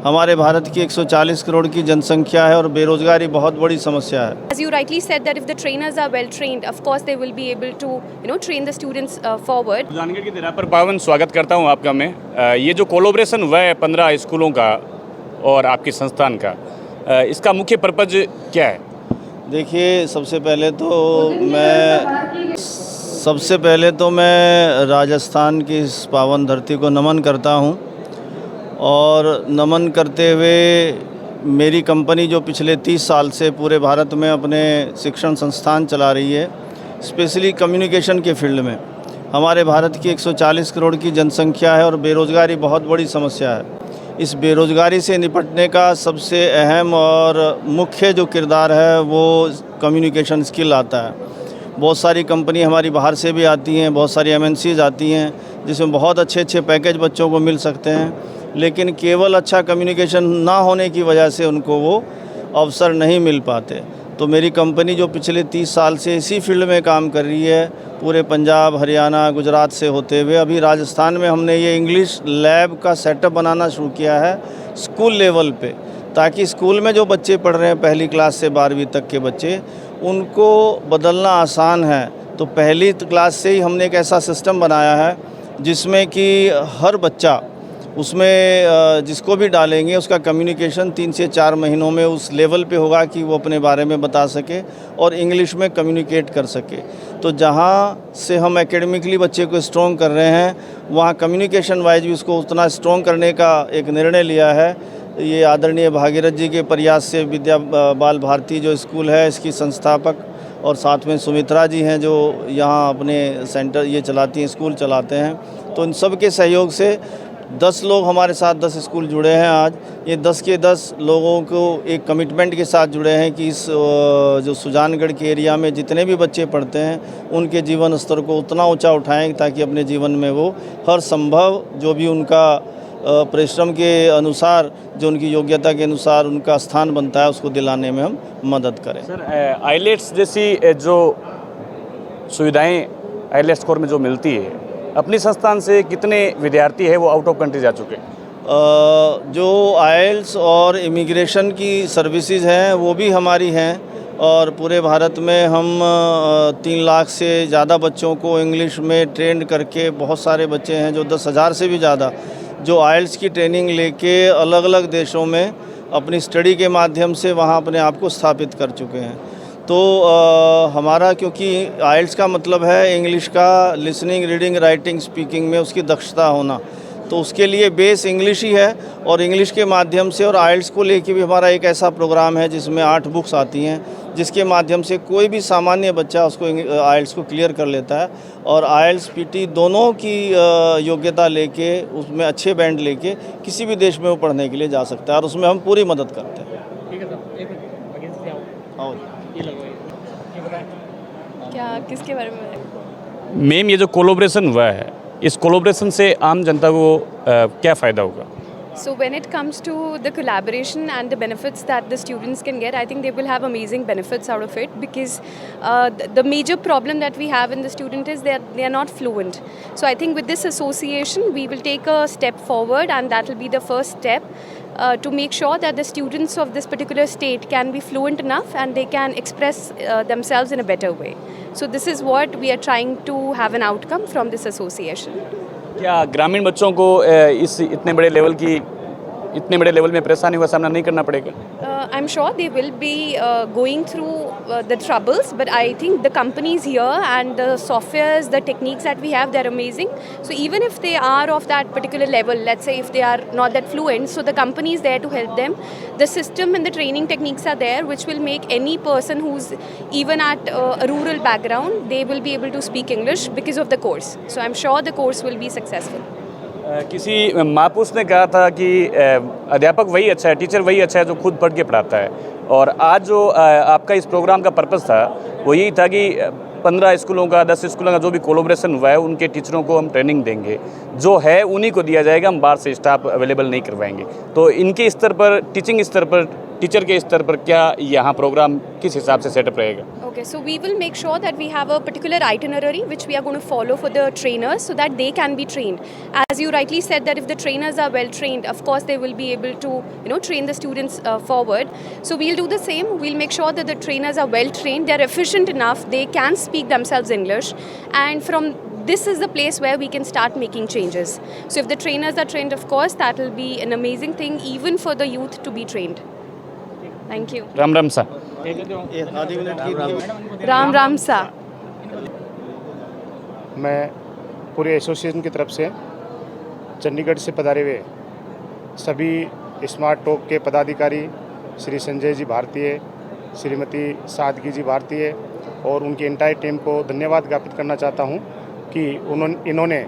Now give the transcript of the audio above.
हमारे भारत की 140 करोड़ की जनसंख्या है और बेरोजगारी बहुत बड़ी समस्या है। As you rightly said that if the trainers are well trained, of course they will be able to train the students forward. Sujangarh की धरा पर पावन स्वागत करता हूं आपका मैं। ये जो कोलोब्रेशन हुआ है 15 स्कूलों का और आपके संस्थान का, इसका मुख्य पर्पज क्या है? देखिए, सबसे पहले तो मैं राजस्थान की इस पावन धरती को नमन करता हूं और नमन करते हुए मेरी कंपनी जो पिछले 30 साल से पूरे भारत में अपने शिक्षण संस्थान चला रही है, स्पेशली कम्युनिकेशन के फील्ड में। हमारे भारत की 140 करोड़ की जनसंख्या है और बेरोजगारी बहुत बड़ी समस्या है। इस बेरोजगारी से निपटने का सबसे अहम और मुख्य जो किरदार है वो कम्युनिकेशन स्किल आता है। बहुत सारी कंपनी हमारी बाहर से भी आती हैं, बहुत सारी एमएनसीज आती हैं जिसमें बहुत अच्छे पैकेज बच्चों को मिल सकते हैं, लेकिन केवल अच्छा कम्युनिकेशन ना होने की वजह से उनको वो अवसर नहीं मिल पाते। तो मेरी कंपनी जो पिछले 30 साल से इसी फील्ड में काम कर रही है, पूरे पंजाब, हरियाणा, गुजरात से होते हुए अभी राजस्थान में हमने ये इंग्लिश लैब का सेटअप बनाना शुरू किया है स्कूल लेवल पे, ताकि स्कूल में जो बच्चे पढ़ रहे हैं पहली क्लास से 12वीं तक के बच्चे, उनको बदलना आसान है। तो पहली क्लास से ही हमने एक ऐसा सिस्टम बनाया है जिसमें कि हर बच्चा उसमें जिसको भी डालेंगे उसका कम्युनिकेशन 3 से 4 महीनों में उस लेवल पे होगा कि वो अपने बारे में बता सके और इंग्लिश में कम्युनिकेट कर सके। तो जहाँ से हम एकेडमिकली बच्चे को स्ट्रॉन्ग कर रहे हैं, वहाँ कम्युनिकेशन वाइज भी उसको उतना स्ट्रॉन्ग करने का एक निर्णय लिया है। ये आदरणीय भागीरथ जी के प्रयास से विद्या बाल भारती जो स्कूल है, इसकी संस्थापक और साथ में सुमित्रा जी हैं जो यहाँ अपने सेंटर ये चलाती हैं, स्कूल चलाते हैं। तो इन सब के सहयोग से 10 लोग हमारे साथ 10 स्कूल जुड़े हैं। आज ये 10 के 10 लोगों को एक कमिटमेंट के साथ जुड़े हैं कि इस जो सुजानगढ़ के एरिया में जितने भी बच्चे पढ़ते हैं उनके जीवन स्तर को उतना ऊंचा उठाएं ताकि अपने जीवन में वो हर संभव जो भी उनका परिश्रम के अनुसार, जो उनकी योग्यता के अनुसार उनका स्थान बनता है, उसको दिलाने में हम मदद करें। सर, आईलेट्स जैसी जो सुविधाएं आईलेट्स स्कोर में जो मिलती है, अपनी संस्थान से कितने विद्यार्थी है वो आउट ऑफ कंट्री जा चुके हैं? जो आइल्स और इमिग्रेशन की सर्विसेज हैं वो भी हमारी हैं और पूरे भारत में हम 3 लाख से ज़्यादा बच्चों को इंग्लिश में ट्रेंड करके, बहुत सारे बच्चे हैं जो 10,000 से भी ज़्यादा जो आइल्स की ट्रेनिंग लेके अलग अलग देशों में अपनी स्टडी के माध्यम से वहाँ अपने आप को स्थापित कर चुके हैं। तो हमारा, क्योंकि आइल्स का मतलब है इंग्लिश का लिसनिंग, रीडिंग, राइटिंग, स्पीकिंग में उसकी दक्षता होना, तो उसके लिए बेस इंग्लिश ही है। और इंग्लिश के माध्यम से और आइल्स को लेके भी हमारा एक ऐसा प्रोग्राम है जिसमें 8 बुक्स आती हैं, जिसके माध्यम से कोई भी सामान्य बच्चा उसको आइल्स को क्लियर कर लेता है और आइल्स पीटी दोनों की योग्यता लेके, उसमें अच्छे बैंड लेके किसी भी देश में वो पढ़ने के लिए जा सकता है और उसमें हम पूरी मदद करते हैं। ठीक है सर, एक मिनट आगे से आओ। ये लगवाइए, ये बताएं। क्या, किसके बारे में? मैम, ये जो कोलोब्रेशन हुआ है, इस कोलोब्रेशन से आम जनता को क्या फ़ायदा होगा? So when it comes to the collaboration and the benefits that the students can get, I think they will have amazing benefits out of it, because the major problem that we have in the student is that they are not fluent. So I think with this association we will take a step forward, and that will be the first step to make sure that the students of this particular state can be fluent enough and they can express themselves in a better way. So this is what we are trying to have an outcome from this association. क्या ग्रामीण बच्चों को इस इतने बड़े level में परेशानी का सामना नहीं करना पड़ेगा? I'm sure they will be going through the troubles, but I think the companies here and the softwares, the techniques that we have, they're amazing. So even if they are of that particular level, let's say if they are not that fluent, so the company is there to help them. The system and the training techniques are there, which will make any person who's even at a rural background, they will be able to speak English because of the course. So I'm sure the course will be successful. किसी महापुरुष ने कहा था कि अध्यापक वही अच्छा है, टीचर वही अच्छा है जो खुद पढ़ के पढ़ाता है। और आज जो आपका इस प्रोग्राम का पर्पस था वो यही था कि 15 स्कूलों का, 10 स्कूलों का जो भी कोलोब्रेशन हुआ है उनके टीचरों को हम ट्रेनिंग देंगे, जो है उन्हीं को दिया जाएगा, हम बाहर से स्टाफ अवेलेबल नहीं करवाएंगे। तो इनके स्तर पर, टीचिंग स्तर पर टीचर के स्तर पर क्या यहाँ प्रोग्राम किस हिसाब से सेटअप रहेगा? Okay, so we will make sure that we have a particular itinerary which we are going to follow for the trainers so that they can be trained. As you rightly said, that if the trainers are well trained, of course they will be able to, train the students forward. So we'll do the same. We'll make sure that the trainers are well trained, they're efficient enough, they can speak themselves English, and from this is the place where we can start making changes. So if the trainers are trained, of course, that will be an amazing thing even for the youth to be trained. Thank you. Ram Ram सा। आधी minute की Ram Ram Sa. मैं पूरे association की तरफ से चंडीगढ़ से पधारे हुए सभी स्मार्ट टॉक के पदाधिकारी श्री संजय जी भारतीय, श्रीमती सादगी जी भारतीय और उनकी एंटायर टीम को धन्यवाद ज्ञापित करना चाहता हूं कि इन्होंने